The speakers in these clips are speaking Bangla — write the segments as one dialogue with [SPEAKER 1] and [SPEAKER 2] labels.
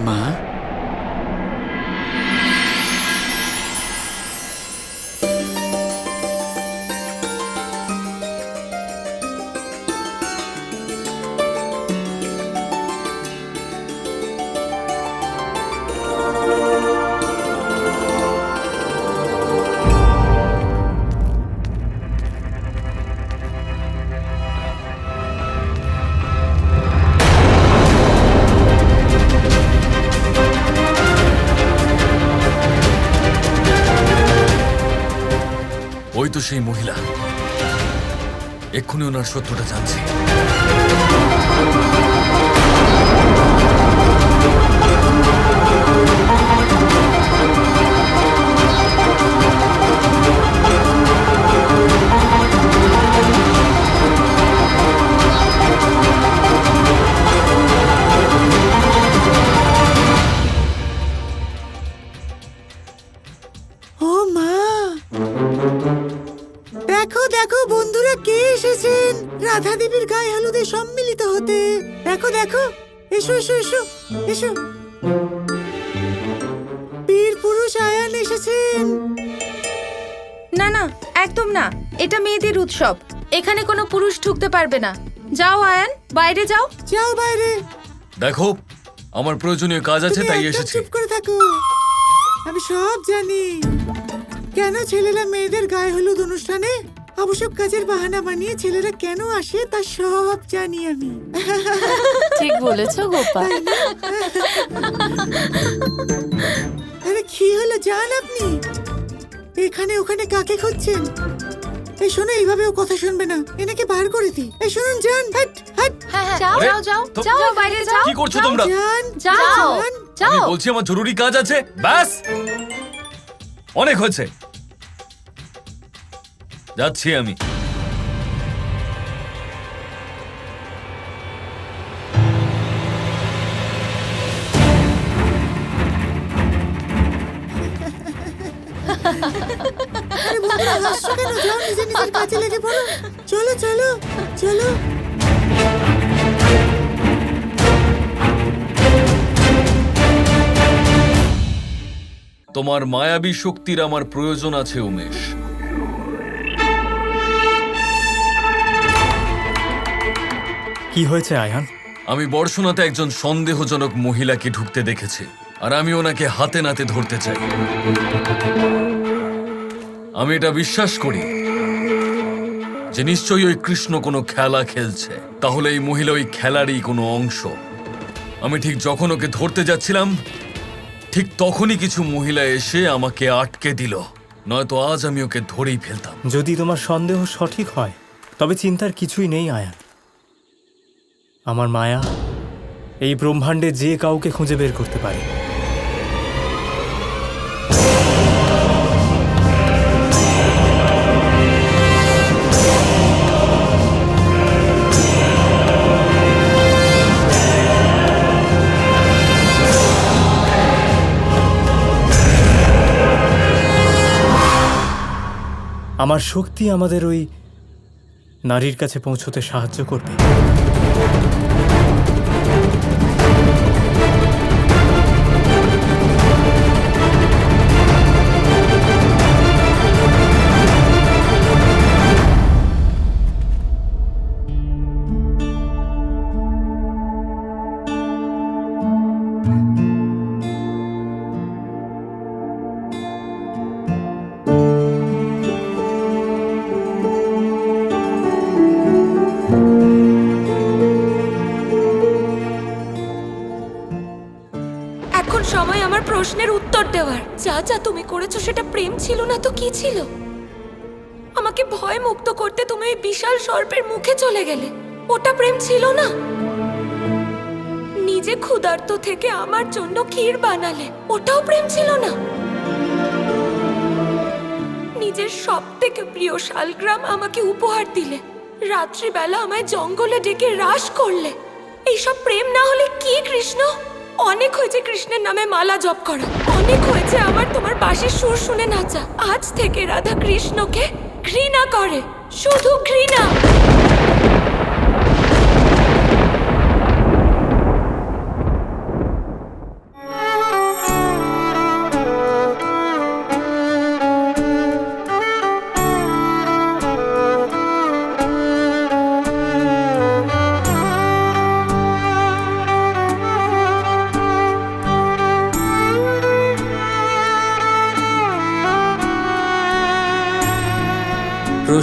[SPEAKER 1] মা,
[SPEAKER 2] ওই তো সেই মহিলা, এক্ষুনি ওনার সত্যটা জানছি।
[SPEAKER 3] ও মা, দেখো দেখো বন্ধুরা, কে এসেছেন রাধা দেবীর গায়ে হলুদে সম্মিলিত হতে। দেখো দেখো, এসো এসো এসো এসো। বীর পুরুষ আয়ান এসেছেন।
[SPEAKER 4] না না, একদম না, এটা মেয়েদের উৎসব, এখানে কোনো পুরুষ ঢুকতে পারবে না। যাও আয়ান, বাইরে যাও।
[SPEAKER 3] যাও বাইরে।
[SPEAKER 2] দেখো, আমার প্রয়োজনীয় কাজ আছে,
[SPEAKER 3] তুমি
[SPEAKER 2] তাই
[SPEAKER 3] একদম
[SPEAKER 2] এসেছি।
[SPEAKER 3] চুপ করে থাকো, আমি সব জানি। কেন ছেলেরা মেয়েদের গায়ে হলুদ অনুষ্ঠানে আবশ্যক কাজের বাহানা বানিয়ে ছেলেরা কেন আসে তা সব জানি আমি।
[SPEAKER 4] ঠিক বলেছো গোপাল।
[SPEAKER 3] আরে কি হলো জান আপনি? এখানে ওখানে কাকে খুঁজছেন? এই শোনো, এইভাবেও কথা শুনবে না, এনাকে বার করে দি। এই শুনুন জান, হাট হাট।
[SPEAKER 4] হ্যাঁ হ্যাঁ, যাও
[SPEAKER 2] আরে,
[SPEAKER 4] যাও যাও
[SPEAKER 2] তো-
[SPEAKER 4] যাও, বাইরে যাও।
[SPEAKER 2] কি করছো তোমরা?
[SPEAKER 3] জান
[SPEAKER 4] যাও
[SPEAKER 3] জান।
[SPEAKER 2] আমি
[SPEAKER 4] যাও।
[SPEAKER 2] বলছি আমার জরুরি কাজ আছে, ব্যাস, অনেক হয়েছে, যাচ্ছি আমি।
[SPEAKER 3] আরে বন্ধুরা, হাসছো কেন? যাও নিজের নিজের কাজে লেগে পড়ো। চলো চলো চলো।
[SPEAKER 2] তোমার মায়াবী শক্তির আমার প্রয়োজন আছে উমেশ।
[SPEAKER 5] কি হয়েছে আয়ান?
[SPEAKER 2] আমি বর্ষণাতে একজন সন্দেহজনক মহিলাকে ঢুকতে দেখেছি, আর আমি ওনাকে হাতে নাতে ধরতে চাই। আমি এটা বিশ্বাস করি যে নিশ্চয়ই ওই কৃষ্ণ কোনো খেলা খেলছে, তাহলে এই মহিলা ওই খেলারই কোনো অংশ। আমি ঠিক যখন ওকে ধরতে যাচ্ছিলাম, ঠিক তখনই কিছু মহিলা এসে আমাকে আটকে দিল, নয়তো আজ আমি ওকে ধরেই ফেলতাম।
[SPEAKER 5] যদি তোমার সন্দেহ সঠিক হয় তবে চিন্তার কিছুই নেই আয়ান। আমার মায়া এই ব্রহ্মাণ্ডে যে কাউকে খুঁজে বের করতে পারে। আমার শক্তি আমাদের ওই নারীর কাছে পৌঁছতে সাহায্য করবে।
[SPEAKER 4] এখন সময় আমার প্রশ্নের উত্তর দেওয়ার। যা যা তুমি করেছো সেটা প্রেম ছিল না তো কি ছিল? আমাকে ভয় মুক্ত করতে তুমি ওই বিশাল সর্পের মুখে চলে গেলে, ওটা প্রেম ছিল না? নিজে ক্ষুধার্ত থেকে আমার জন্য ক্ষীর বানালে, ওটাও প্রেম ছিল না? নিজের সব থেকে প্রিয় শালগ্রাম আমাকে উপহার দিলে, রাত্রিবেলা আমায় জঙ্গলে ডেকে রাস করলে, এইসব প্রেম না হলে কি কৃষ্ণ? অনেক হয়েছে কৃষ্ণের নামে মালা জপ করা, অনেক হয়েছে আমার তোমার বাঁশির সুর শুনে নাচা। আজ থেকে রাধা কৃষ্ণকে ঘৃণা করে, শুধু ঘৃণা।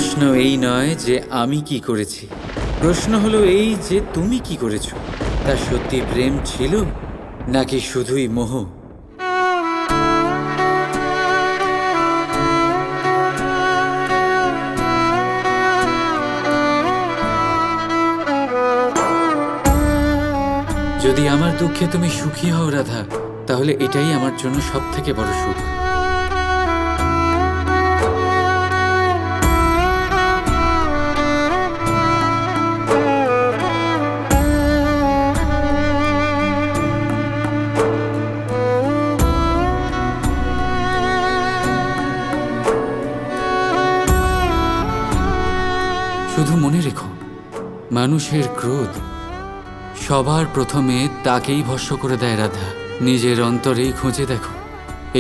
[SPEAKER 1] প্রশ্ন এই নয় যে আমি কি করেছি, প্রশ্ন হলো এই যে তুমি কি করেছো। তা সত্যি প্রেম ছিল নাকি শুধুই মোহ? যদি আমার দুঃখে তুমি সুখী হও রাধা, তাহলে এটাই আমার জন্য সব থেকে বড় সুখ। শুধু মনে রেখো, মানুষের ক্রোধ সবার প্রথমে তাকেই ভস্ম করে দেয় রাধা। নিজের অন্তরেই খুঁজে দেখো,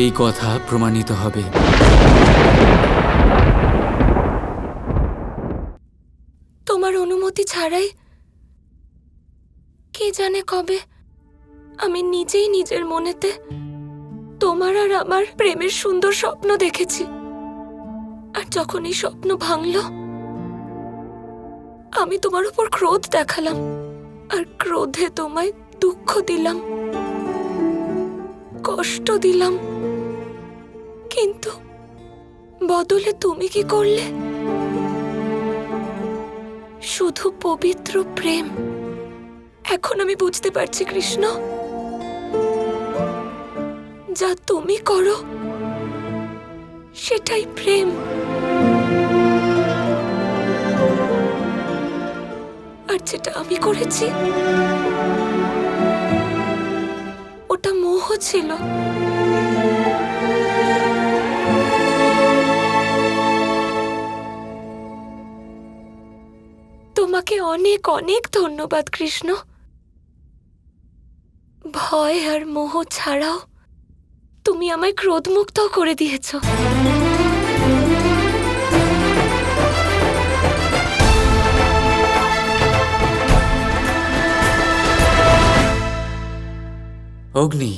[SPEAKER 1] এই কথা প্রমাণিত হবে।
[SPEAKER 4] তোমার অনুমতি ছাড়াই কে জানে কবে আমি নিজেই নিজের মনেতে তোমার আর আমার প্রেমের সুন্দর স্বপ্ন দেখেছি। আর যখন এই স্বপ্ন ভাঙল, আমি তোমার উপর ক্রোধ দেখালাম, আর ক্রোধে তোমায় দুঃখ দিলাম, কষ্ট দিলাম। কিন্তু বদলে তুমি কি করলে? শুধু পবিত্র প্রেম। এখন আমি বুঝতে পারছি কৃষ্ণ, যা তুমি করো সেটাই প্রেম। আর যেটা আমি করেছি ওটা মোহ ছিল। তোমাকে অনেক অনেক ধন্যবাদ কৃষ্ণ। ভয় আর মোহ ছাড়াও তুমি আমায় ক্রোধমুক্ত করে দিয়েছো।
[SPEAKER 1] অগ্নি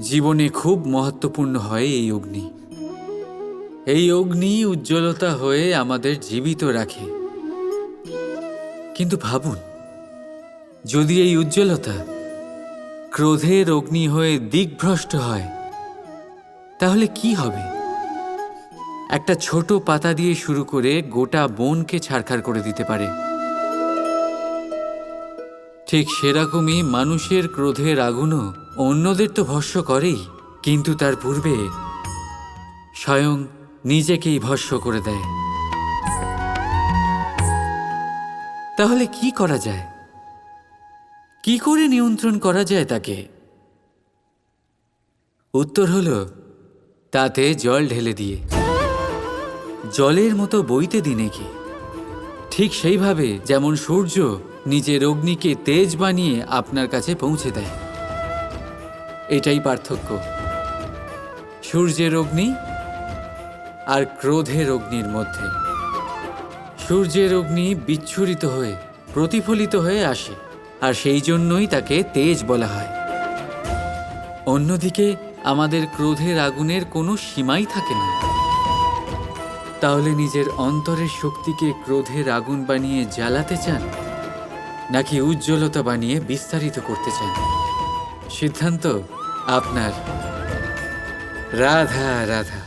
[SPEAKER 1] জীবনে খুব মহত্বপূর্ণ হয়। এই অগ্নি, এই অগ্নি উজ্জ্বলতা হয়ে আমাদের জীবিত রাখে। কিন্তু ভাবুন, যদি এই উজ্জ্বলতা ক্রোধের অগ্নি হয়ে দিকভ্রষ্ট হয়, তাহলে কি হবে? একটা ছোট পাতা দিয়ে শুরু করে গোটা বনকে ছারখার করে দিতে পারে। ঠিক সেরকমই মানুষের ক্রোধের আগুনও অন্যদের তো ভস্ম করেই, কিন্তু তার পূর্বে স্বয়ং নিজেকেই ভস্ম করে দেয়। তাহলে কি করা যায়? কি করে নিয়ন্ত্রণ করা যায় তাকে? উত্তর হলো তাতে জল ঢেলে দিয়ে, জলের মতো বইতে দিনে কি। ঠিক সেইভাবে যেমন সূর্য নিজের অগ্নিকে তেজ বানিয়ে আপনার কাছে পৌঁছে দেয়। এটাই পার্থক্য সূর্যের অগ্নি আর ক্রোধের অগ্নির মধ্যে। সূর্যের অগ্নি বিচ্ছুরিত হয়ে প্রতিফলিত হয়ে আসে, আর সেই জন্যই তাকে তেজ বলা হয়। অন্যদিকে আমাদের ক্রোধের আগুনের কোনো সীমাই থাকে না। তাহলে নিজের অন্তরের শক্তিকে ক্রোধের আগুন বানিয়ে জ্বালাতে চান, নাকি উজ্জ্বলতা বানিয়ে বিস্তারিত করতে চান? সিদ্ধান্ত আপনার। রাধা রাধা।